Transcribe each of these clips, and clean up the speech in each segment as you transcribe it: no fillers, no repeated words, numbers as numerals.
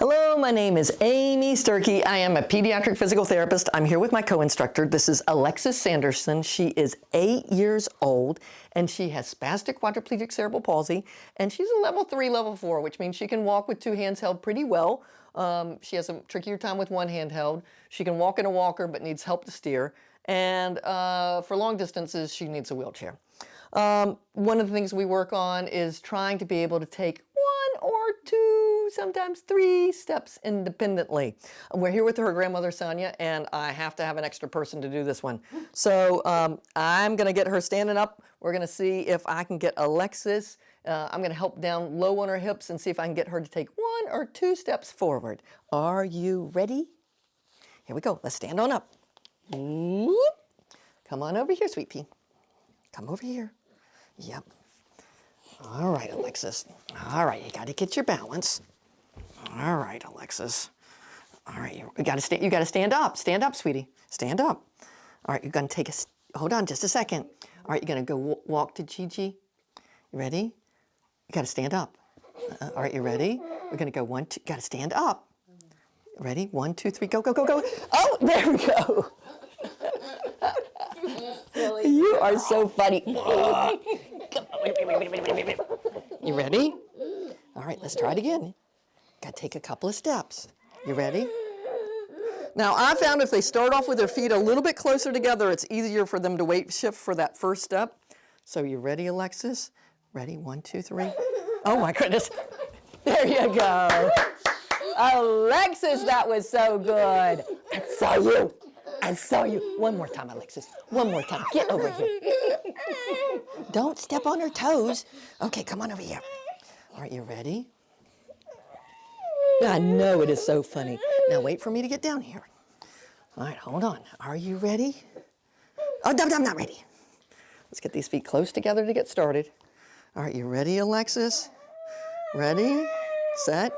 Hello, my name is Amy Sturkey. I am a pediatric physical therapist. I'm here with my co-instructor. This is Alexis Sanderson. She is 8 years old and she has spastic quadriplegic cerebral palsy, and she's a level 3, level 4, which means she can walk with 2 hands held pretty well. She has a trickier time with 1 hand held. She can walk in a walker but needs help to steer. And for long distances, she needs a wheelchair. One of the things we work on is trying to be able to take 1 or 2, sometimes 3 steps independently. We're here with her grandmother, Sonia, and I have to have an extra person to do this one. So I'm going to get her standing up. We're going to see if I can get Alexis. I'm going to help down low on her hips and see if I can get her to take 1 or 2 steps forward. Are you ready? Here we go. Let's stand on up. Whoop. Come on over here, sweet pea. Come over here. Yep. All right, Alexis. All right, you got to get your balance. All right, Alexis. All right, you got to stand. You got to stand up. Stand up, sweetie. Stand up. All right, you're going to take a. Hold on, just a second. All right, you're going to go walk to Gigi. You ready? You got to stand up. All right, you ready? We're going to go 1, 2. Got to stand up. Ready? 1, 2, 3. Go, go, go, go. Oh, there we go. You are so funny. You ready? All right, let's try it again. Got to take a couple of steps. You ready? Now, I found if they start off with their feet a little bit closer together, it's easier for them to weight shift for that first step. So you ready, Alexis? Ready? 1, 2, 3. Oh my goodness. There you go. Alexis, that was so good. I saw you. I saw you. One more time, Alexis. One more time. Get over here. Don't step on her toes. Okay, come on over here. All right, you ready? I know it is so funny. Now wait for me to get down here. All right, hold on. Are you ready? Oh, no, I'm not ready. Let's get these feet close together to get started. All right, you ready, Alexis? Ready, set.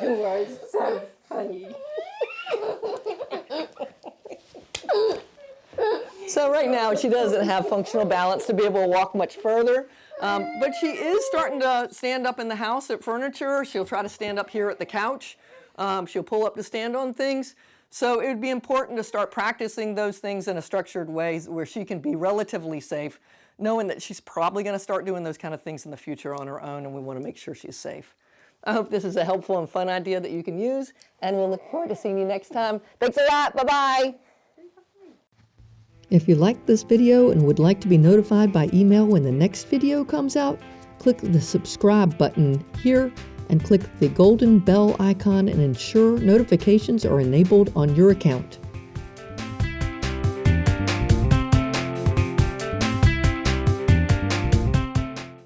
You are so funny. So right now she doesn't have functional balance to be able to walk much further, but she is starting to stand up in the house at furniture. She'll try to stand up here at the couch. She'll pull up to stand on things. So it would be important to start practicing those things in a structured way where she can be relatively safe, knowing that she's probably going to start doing those kind of things in the future on her own, and we want to make sure she's safe. I hope this is a helpful and fun idea that you can use, and we'll look forward to seeing you next time. Thanks a lot. Bye-bye. If you liked this video and would like to be notified by email when the next video comes out, click the subscribe button here and click the golden bell icon and ensure notifications are enabled on your account.